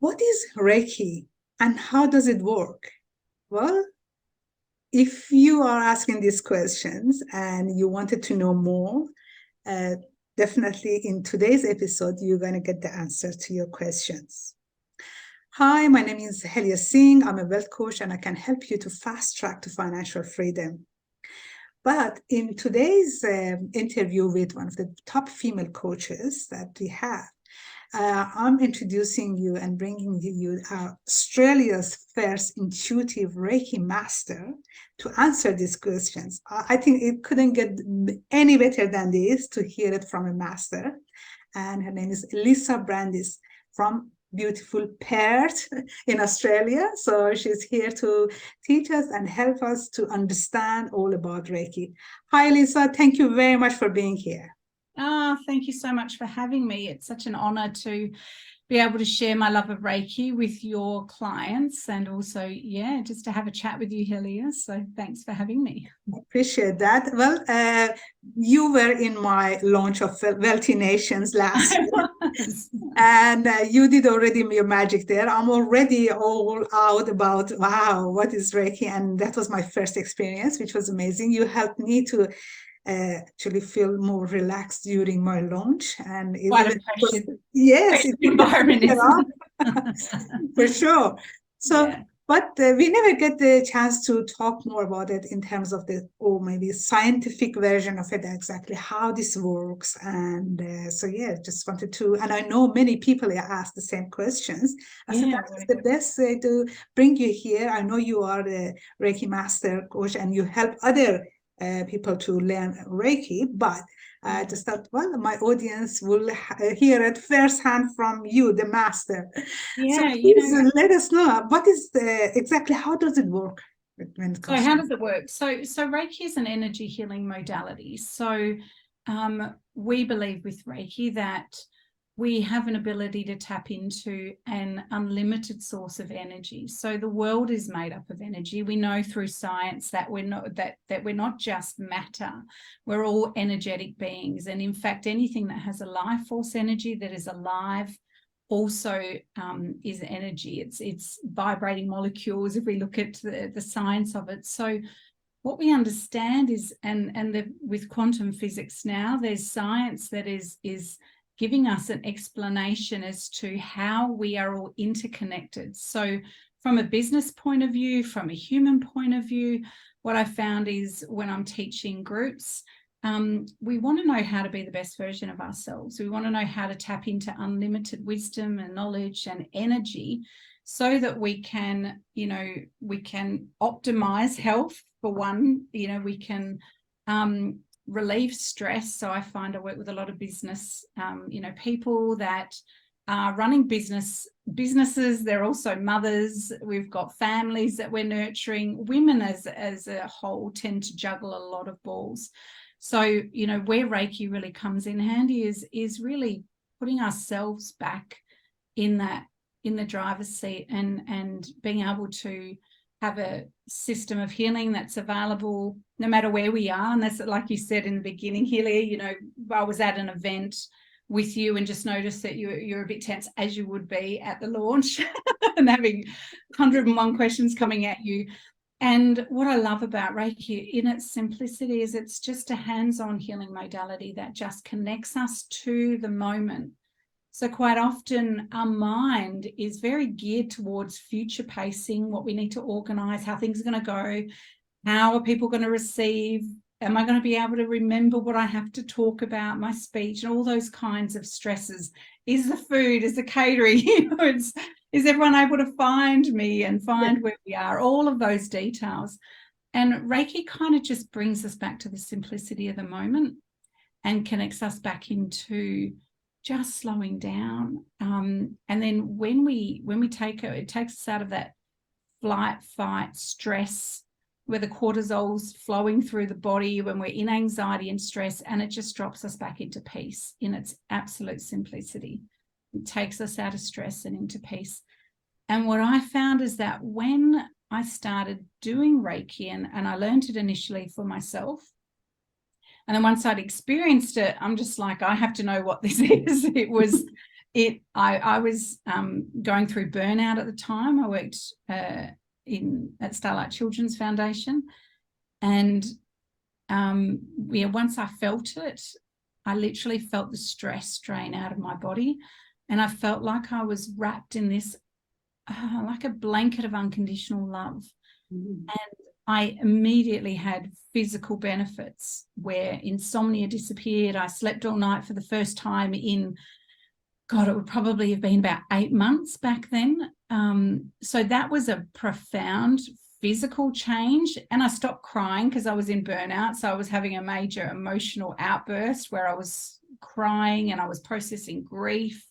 What is Reiki and how does it work? Well, if you are asking these questions and you wanted to know more, uh, definitely in today's episode, you're going to get the answer to your questions. Hi, my name is Helia Singh. I'm a wealth coach and I can help you to fast track to financial freedom. But in today's interview with one of the top female coaches that we have, I'm introducing you and bringing you Australia's first intuitive Reiki master to answer these questions. I think it couldn't get any better than this to hear it from a master. And her name is Lisa Brandis from beautiful Perth in Australia. So she's here to teach us and help us to understand all about Reiki. Hi, Lisa. Thank you very much for being here. Thank you so much for having me. It's such an honor to be able to share my love of Reiki with your clients and also, just to have a chat with you, Helia. So thanks for having me. Appreciate that. Well, you were in my launch of Wealthy Nations last year, and you did already your magic there. I'm already all out about, wow, what is Reiki? And that was my first experience, which was amazing. You helped me to actually feel more relaxed during my launch, and yes, it's environment for sure. So, but we never get the chance to talk more about it in terms of maybe scientific version of it, exactly how this works. And just wanted to, and I know many people ask the same questions. I said that's the best way to bring you here. I know you are the Reiki master coach and you help other people to learn Reiki, but I just thought, well, my audience will hear it firsthand from you, the master. So please let us know what is exactly, how does it work? So how does it work? So Reiki is an energy healing modality. So we believe with Reiki that we have an ability to tap into an unlimited source of energy. So the world is made up of energy. We know through science that we're not just matter. We're all energetic beings. And in fact, anything that has a life force energy that is alive also is energy. It's vibrating molecules if we look at the science of it. So what we understand is, with quantum physics now, there's science that is giving us an explanation as to how we are all interconnected. So from a business point of view, from a human point of view, what I found is when I'm teaching groups, we want to know how to be the best version of ourselves. We want to know how to tap into unlimited wisdom and knowledge and energy so that we can optimize health for one, we can relieve stress. So I find I work with a lot of business, people that are running businesses. They're also mothers. We've got families that we're nurturing. Women as a whole tend to juggle a lot of balls. So, where Reiki really comes in handy is really putting ourselves back in the driver's seat and being able to have a system of healing that's available no matter where we are. And that's like you said in the beginning, Helia, I was at an event with you and just noticed that you're a bit tense, as you would be at the launch and having 101 questions coming at you. And what I love about Reiki in its simplicity is it's just a hands-on healing modality that just connects us to the moment. So quite often our mind is very geared towards future pacing, what we need to organize, how things are going to go, how are people going to receive, am I going to be able to remember what I have to talk about, my speech, and all those kinds of stresses. Is the food, is the catering, is everyone able to find me and find where we are, all of those details. And Reiki kind of just brings us back to the simplicity of the moment and connects us back into just slowing down. And then when we take it takes us out of that flight, fight, stress, where the cortisol's flowing through the body, when we're in anxiety and stress, and it just drops us back into peace in its absolute simplicity. It takes us out of stress and into peace. And what I found is that when I started doing Reiki, and I learned it initially for myself, and then once I'd experienced it, I'm just like, I have to know what this is. It was I was going through burnout at the time. I worked at Starlight Children's Foundation, and once I felt it, I literally felt the stress drain out of my body, and I felt like I was wrapped in this like a blanket of unconditional love. And I immediately had physical benefits where insomnia disappeared. I slept all night for the first time in, God, it would probably have been about 8 months back then. So that was a profound physical change. And I stopped crying because I was in burnout. So I was having a major emotional outburst where I was crying and I was processing grief.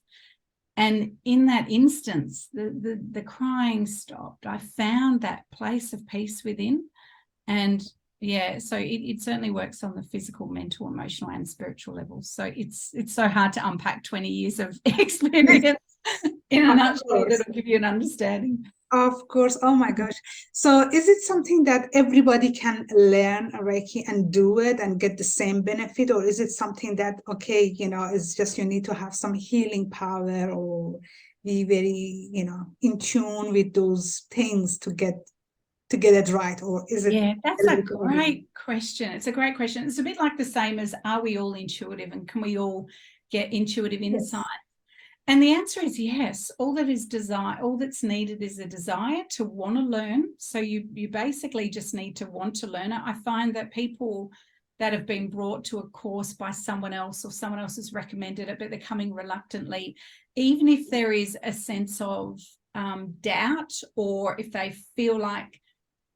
And in that instance, the crying stopped. I found that place of peace within. And yeah, so it certainly works on the physical, mental, emotional, and spiritual levels. So it's so hard to unpack 20 years of experience in a nutshell that'll give you an understanding. Of course. Oh my gosh. So is it something that everybody can learn Reiki and do it and get the same benefit? Or is it something that, okay, it's just you need to have some healing power or be very, in tune with those things to get it right? Or is it? Yeah, that's a great question. It's a great question. It's a bit like the same as, are we all intuitive and can we all get intuitive insight? Yes. And the answer is yes. All that's needed is a desire to want to learn. So you basically just need to want to learn it. I find that people that have been brought to a course by someone else or someone else has recommended it, but they're coming reluctantly, even if there is a sense of doubt, or if they feel like,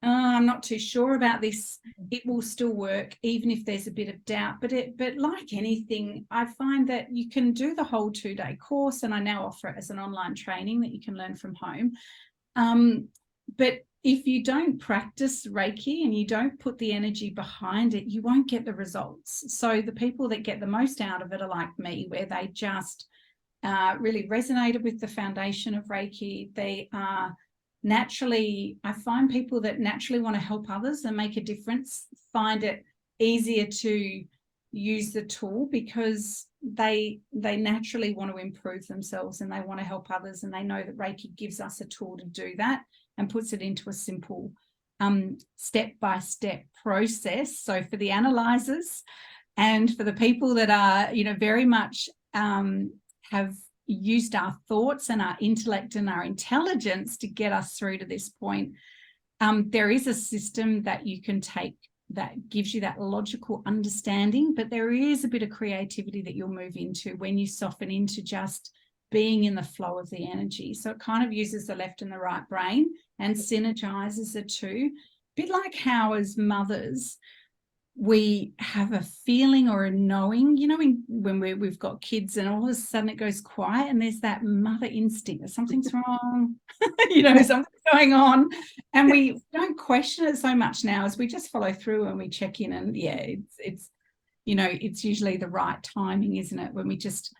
I'm not too sure about this, it will still work even if there's a bit of doubt. But like anything, I find that you can do the whole 2-day course, and I now offer it as an online training that you can learn from home. But if you don't practice Reiki and you don't put the energy behind it, you won't get the results. So the people that get the most out of it are like me, where they just really resonated with the foundation of Reiki. They are naturally, I find people that naturally want to help others and make a difference find it easier to use the tool, because they naturally want to improve themselves and they want to help others, and they know that Reiki gives us a tool to do that and puts it into a simple step-by-step process. So for the analyzers and for the people that are very much have used our thoughts and our intellect and our intelligence to get us through to this point, there is a system that you can take that gives you that logical understanding, but there is a bit of creativity that you'll move into when you soften into just being in the flow of the energy. So it kind of uses the left and the right brain and synergizes the two, a bit like how as mothers we have a feeling or a knowing, when we've got kids and all of a sudden it goes quiet and there's that mother instinct that something's wrong, something's going on, and we don't question it so much now as we just follow through and we check in, and it's usually the right timing, isn't it? When we just,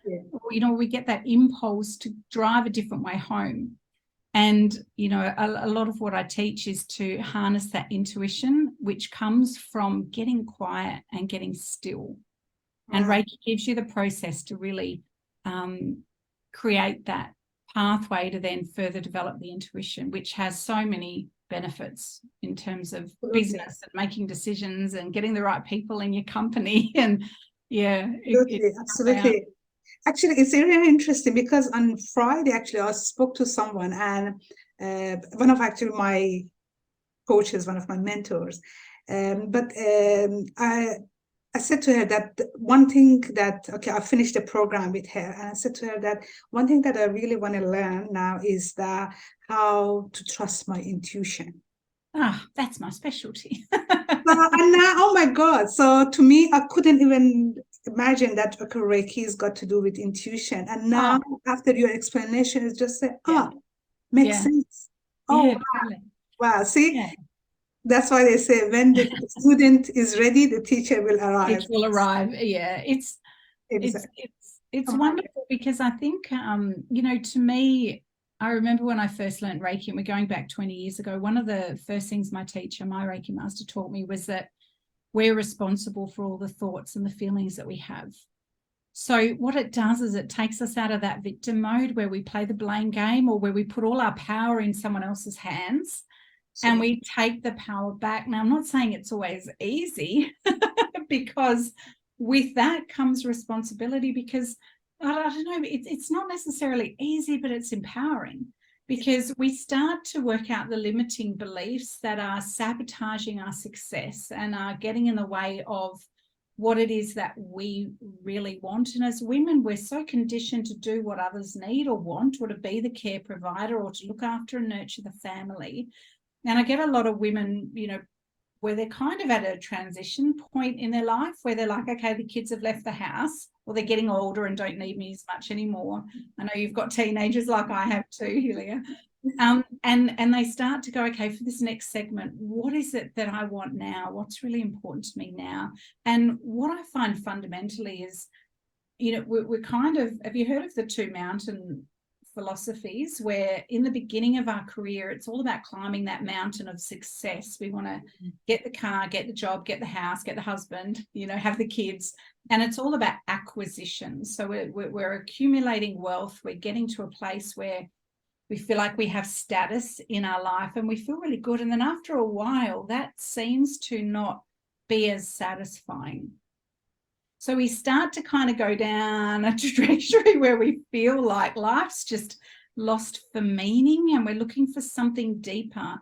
we get that impulse to drive a different way home. And, a lot of what I teach is to harness that intuition, which comes from getting quiet and getting still. And Reiki gives you the process to really create that pathway to then further develop the intuition, which has so many benefits in terms of business and making decisions and getting the right people in your company. And absolutely. Actually, it's really interesting because on Friday, actually, I spoke to someone, and one of my coaches, one of my mentors. I said to her that one thing that, I finished the program with her, and I said to her that one thing that I really want to learn now is how to trust my intuition. That's my specialty. And now, oh my God. So to me, I couldn't even imagine that Reiki's got to do with intuition. And now, after your explanation, it's just makes sense. Wow. See, that's why they say when the student is ready, the teacher will arrive. It will arrive. Yeah, it's wonderful, because I think, to me, I remember when I first learned Reiki, and we're going back 20 years ago, one of the first things my teacher, my Reiki master, taught me was that we're responsible for all the thoughts and the feelings that we have. So what it does is it takes us out of that victim mode where we play the blame game, or where we put all our power in someone else's hands, and we take the power back. Now, I'm not saying it's always easy because with that comes responsibility, because I don't know, it's not necessarily easy, but it's empowering, because we start to work out the limiting beliefs that are sabotaging our success and are getting in the way of what it is that we really want. And as women, we're so conditioned to do what others need or want, or to be the care provider, or to look after and nurture the family. And I get a lot of women, you know, where they're kind of at a transition point in their life where they're like, okay, the kids have left the house, or they're getting older and don't need me as much anymore. I know you've got teenagers like I have too, Helia. And they start to go, okay, for this next segment, what is it that I want now? What's really important to me now? And what I find fundamentally is, you know, we're kind of, have you heard of the two mountain philosophies, where in the beginning of our career, it's all about climbing that mountain of success. We want to get the car, get the job, get the house, get the husband, you know, have the kids. And it's all about acquisition. So we're accumulating wealth. We're getting to a place where we feel like we have status in our life and we feel really good. And then after a while, that seems to not be as satisfying. So we start to kind of go down a trajectory where we feel like life's just lost for meaning and we're looking for something deeper.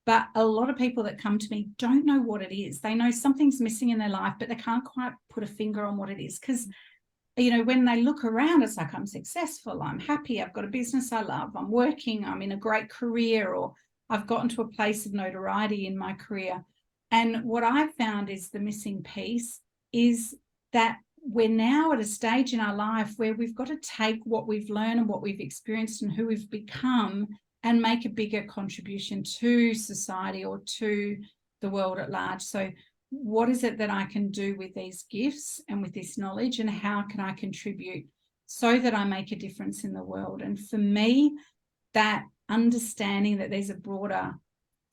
But a lot of people that come to me don't know what it is. They know something's missing in their life, but they can't quite put a finger on what it is. Because, you know, when they look around, it's like, I'm successful, I'm happy, I've got a business I love, I'm working, I'm in a great career, or I've gotten to a place of notoriety in my career. And what I've found is the missing piece is that we're now at a stage in our life where we've got to take what we've learned and what we've experienced and who we've become and make a bigger contribution to society or to the world at large. So what is it that I can do with these gifts and with this knowledge, and how can I contribute so that I make a difference in the world? And for me, that understanding that there's a broader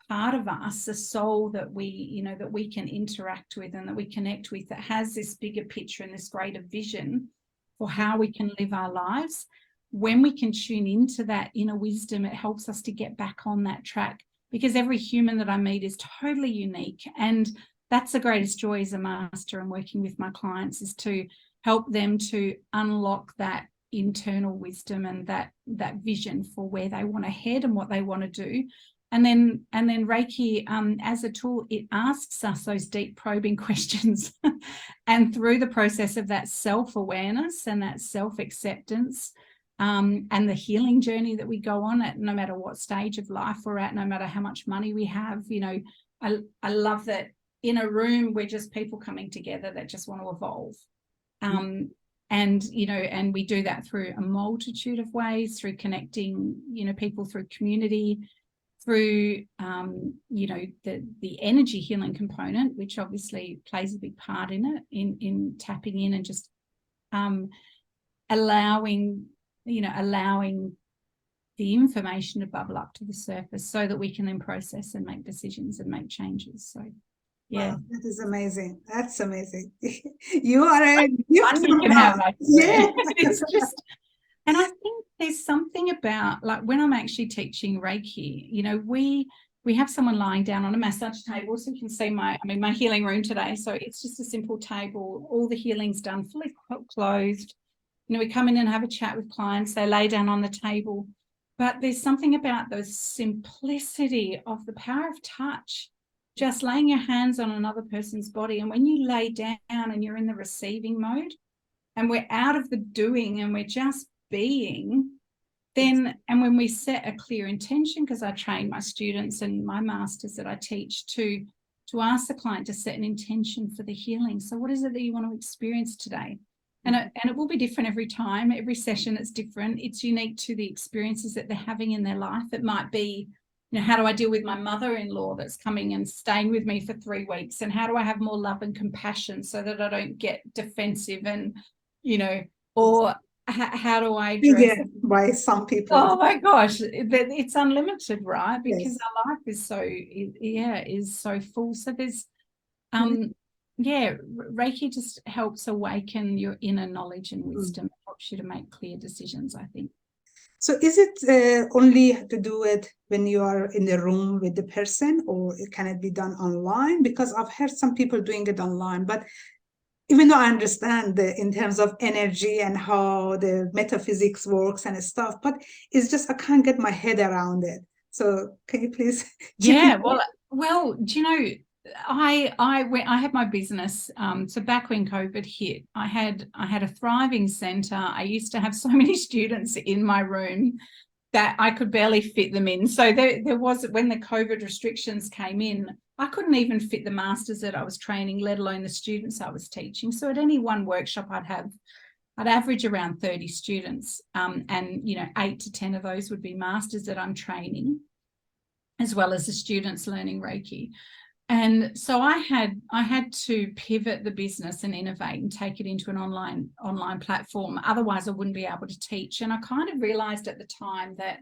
part of us, a soul that we, you know, that we can interact with and that we connect with, that has this bigger picture and this greater vision for how we can live our lives. When we can tune into that inner wisdom, it helps us to get back on that track, because every human that I meet is totally unique. And that's the greatest joy as a master and working with my clients, is to help them to unlock that internal wisdom and that vision for where they want to head and what they want to do. And then Reiki, as a tool, it asks us those deep probing questions. And through the process of that self-awareness and that self-acceptance, and the healing journey that we go on at, no matter what stage of life we're at, no matter how much money we have, you know, I love that in a room we're just people coming together that just want to evolve. And, you know, and we do that through a multitude of ways, through connecting, you know, people through community, through, you know, the energy healing component, which obviously plays a big part in it, in tapping in and just allowing the information to bubble up to the surface so that we can then process and make decisions and make changes. So, yeah. Wow, that is amazing. That's amazing. You are a Yeah. It's just, and I think there's something about, like, when I'm actually teaching Reiki, you know, we have someone lying down on a massage table, so you can see my healing room today. So it's just a simple table, all the healing's done, fully closed. You know, we come in and have a chat with clients, they lay down on the table. But there's something about the simplicity of the power of touch, just laying your hands on another person's body. And when you lay down and you're in the receiving mode and we're out of the doing and we're just being, then, and when we set a clear intention, because I train my students and my masters that I teach to ask the client to set an intention for the healing. So what is it that you want to experience today? And it will be different every time. Every session it's different. It's unique to the experiences that they're having in their life. It might be, you know, how do I deal with my mother-in-law that's coming and staying with me for 3 weeks? And how do I have more love and compassion so that I don't get defensive and, you know, or how do I address by some people? Oh my gosh, it's unlimited, right? Because our life is so, is so full. So there's Reiki just helps awaken your inner knowledge and wisdom. It helps you to make clear decisions, I think. So is it only to do it when you are in the room with the person, or can it be done online? Because I've heard some people doing it online, but even though I understand in terms of energy and how the metaphysics works and stuff, but it's just I can't get my head around it. So can you please chip in? Well, do you know, I had my business. So back when COVID hit, I had a thriving center. I used to have so many students in my room that I could barely fit them in. So there was, when the COVID restrictions came in, I couldn't even fit the masters that I was training, let alone the students I was teaching. So at any one workshop, I'd average around 30 students, and 8 to 10 of those would be masters that I'm training, as well as the students learning Reiki. And so I had to pivot the business and innovate and take it into an online platform. Otherwise, I wouldn't be able to teach. And I kind of realized at the time that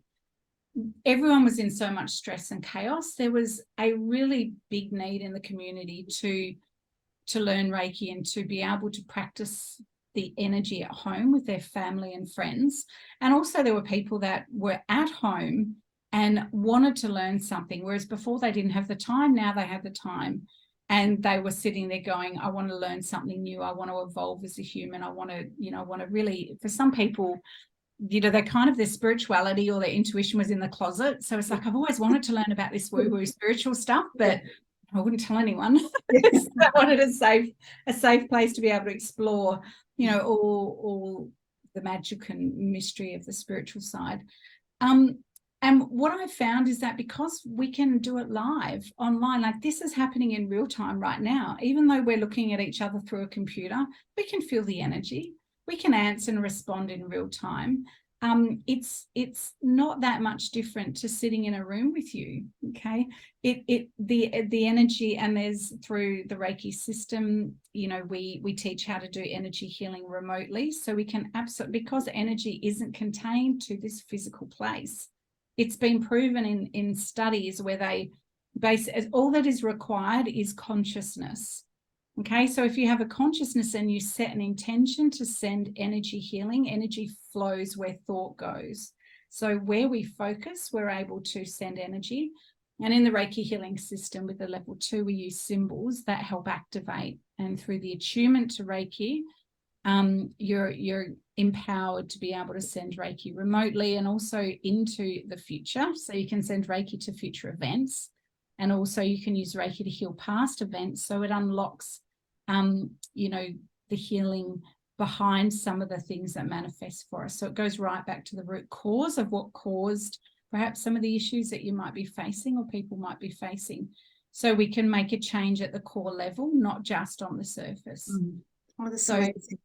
everyone was in so much stress and chaos. There was a really big need in the community to learn Reiki and to be able to practice the energy at home with their family and friends. And also there were people that were at home and wanted to learn something, whereas before they didn't have the time. Now they have the time, and they were sitting there going, I want to learn something new. I want to evolve as a human. I want to really, for some people, they kind of, their spirituality or their intuition was in the closet. So it's like, I've always wanted to learn about this woo-woo spiritual stuff, but I wouldn't tell anyone. I wanted a safe place to be able to explore, all the magic and mystery of the spiritual side. And what I found is that because we can do it live online, like this is happening in real time right now, even though we're looking at each other through a computer, we can feel the energy. We can answer and respond in real time. It's not that much different to sitting in a room with you. Okay, the energy, and there's, through the Reiki system, we teach how to do energy healing remotely, so we can absolutely, because energy isn't contained to this physical place. It's been proven in studies where they base all that is required is consciousness. Okay, so if you have a consciousness and you set an intention to send energy healing, energy flows where thought goes. So where we focus, we're able to send energy. And in the Reiki healing system with the level 2, we use symbols that help activate. And through the attunement to Reiki, you're empowered to be able to send Reiki remotely and also into the future. So you can send Reiki to future events, and also you can use Reiki to heal past events. So it unlocks, the healing behind some of the things that manifest for us. So it goes right back to the root cause of what caused perhaps some of the issues that you might be facing or people might be facing. So we can make a change at the core level, not just on the surface. Oh, that's amazing.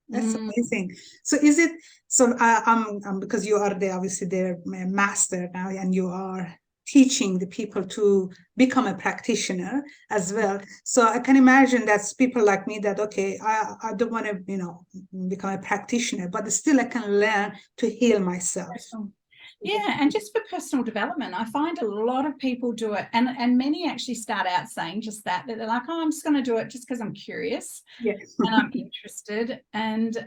That's amazing. So is it, so because you are obviously their master now, and you are teaching the people to become a practitioner as well. So I can imagine that's people like me that, okay, I don't want to, become a practitioner, but still I can learn to heal myself. Yeah, and just for personal development, I find a lot of people do it, and many actually start out saying just that they're like, oh, I'm just going to do it just because I'm curious, yes, and I'm interested, and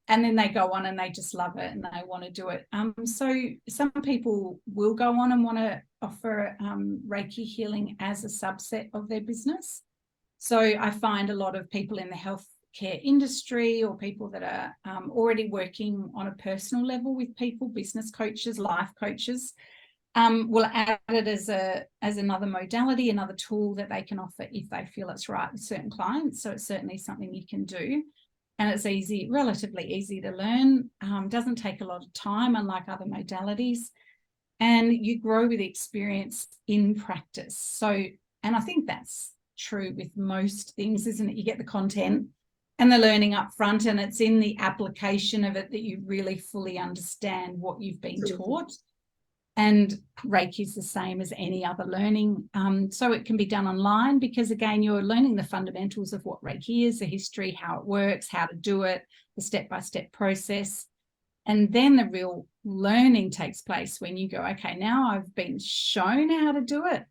then they go on and they just love it and they want to do it. So some people will go on and want to offer Reiki healing as a subset of their business. So I find a lot of people in the healthcare industry, or people that are already working on a personal level with people, business coaches, life coaches, will add it as another modality, another tool that they can offer if they feel it's right with certain clients. So it's certainly something you can do, and it's relatively easy to learn. Doesn't take a lot of time, unlike other modalities, and you grow with experience in practice. So, and I think that's true with most things, isn't it? You get the content and the learning up front, and it's in the application of it that you really fully understand what you've been taught. And Reiki is the same as any other learning. So it can be done online because, again, you're learning the fundamentals of what Reiki is, the history, how it works, how to do it, the step-by-step process. And then the real learning takes place when you go, okay, now I've been shown how to do it.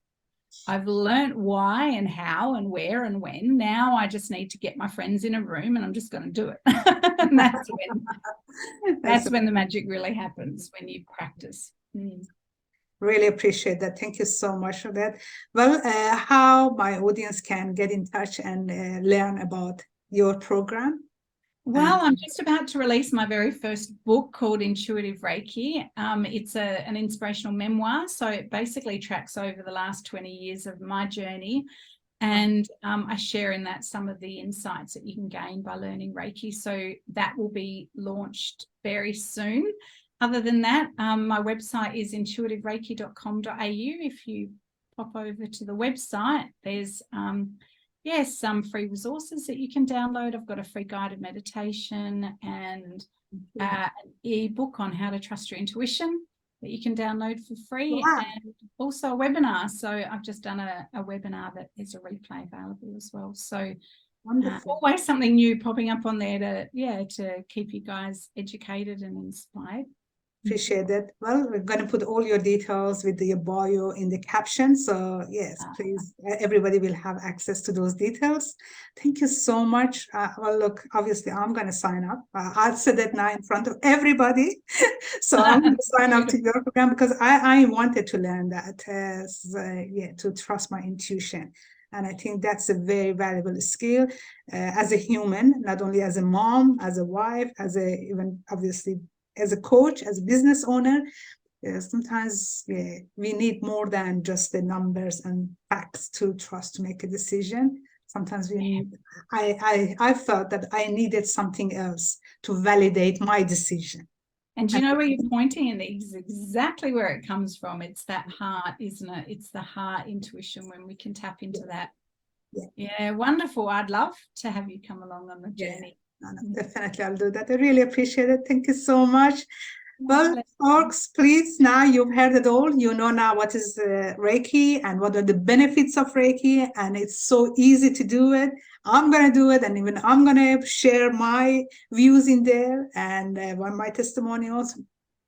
I've learned why and how and where and when. Now I just need to get my friends in a room and I'm just going to do it. And that's when the magic really happens, when you practice. Really appreciate that. Thank you so much for that. Well, how my audience can get in touch and learn about your program? Well, I'm just about to release my very first book called Intuitive Reiki. It's an inspirational memoir. So it basically tracks over the last 20 years of my journey. And I share in that some of the insights that you can gain by learning Reiki. So that will be launched very soon. Other than that, my website is intuitivereiki.com.au. If you pop over to the website, there's some free resources that you can download. I've got a free guided meditation and an ebook on how to trust your intuition that you can download for free. Wow. And also a webinar. So I've just done a webinar that is a replay available as well. So always something new popping up on there to keep you guys educated and inspired. Appreciate that. Well, we're going to put all your details with your bio in the caption. So yes, please, everybody will have access to those details. Thank you so much. Well, look, obviously I'm going to sign up. I'll say that now in front of everybody. So I'm going to sign up to your program because I wanted to learn that, to trust my intuition. And I think that's a very valuable skill as a human, not only as a mom, as a wife, even obviously as a coach, as a business owner. Sometimes we need more than just the numbers and facts to trust to make a decision. Sometimes I felt that I needed something else to validate my decision. And you know where you're pointing, and it's exactly where it comes from. It's that heart, isn't it? It's the heart intuition when we can tap into that. Yeah, wonderful. I'd love to have you come along on the journey. No, definitely, I'll do that. I really appreciate it. Thank you so much. Well, folks, please, now you've heard it all. You know now what is Reiki and what are the benefits of Reiki, and it's so easy to do it. I'm going to do it, and even I'm going to share my views in there and my testimonials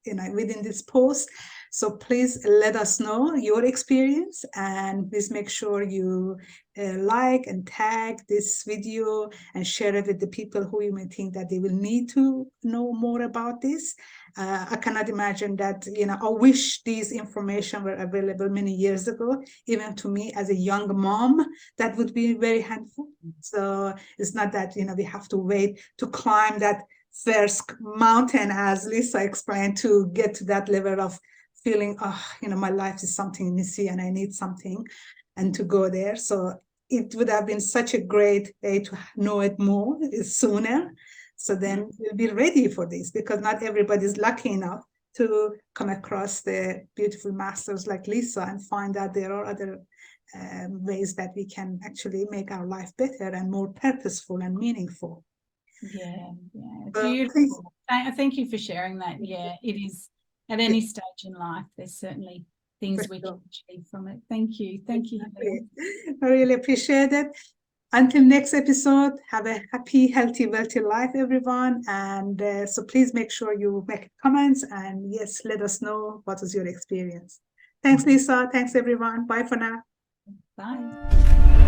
within this post. So please let us know your experience, and please make sure you like and tag this video and share it with the people who you may think that they will need to know more about this. I cannot imagine that, I wish these information were available many years ago. Even to me as a young mom, that would be very helpful. So it's not that, we have to wait to climb that first mountain, as Lisa explained, to get to that level of feeling, my life is something missing and I need something, and to go there. So it would have been such a great way to know it more sooner. So then we'll be ready for this, because not everybody's lucky enough to come across the beautiful masters like Lisa and find that there are other ways that we can actually make our life better and more purposeful and meaningful. Yeah, beautiful. Thank you for sharing that. Yeah, it is. At any stage in life, there's certainly things we can achieve from it. Thank you. Thank you. I really appreciate it. Until next episode, have a happy, healthy, wealthy life, everyone. And so please make sure you make comments, and yes, let us know what was your experience. Thanks, Lisa. Thanks, everyone. Bye for now. Bye.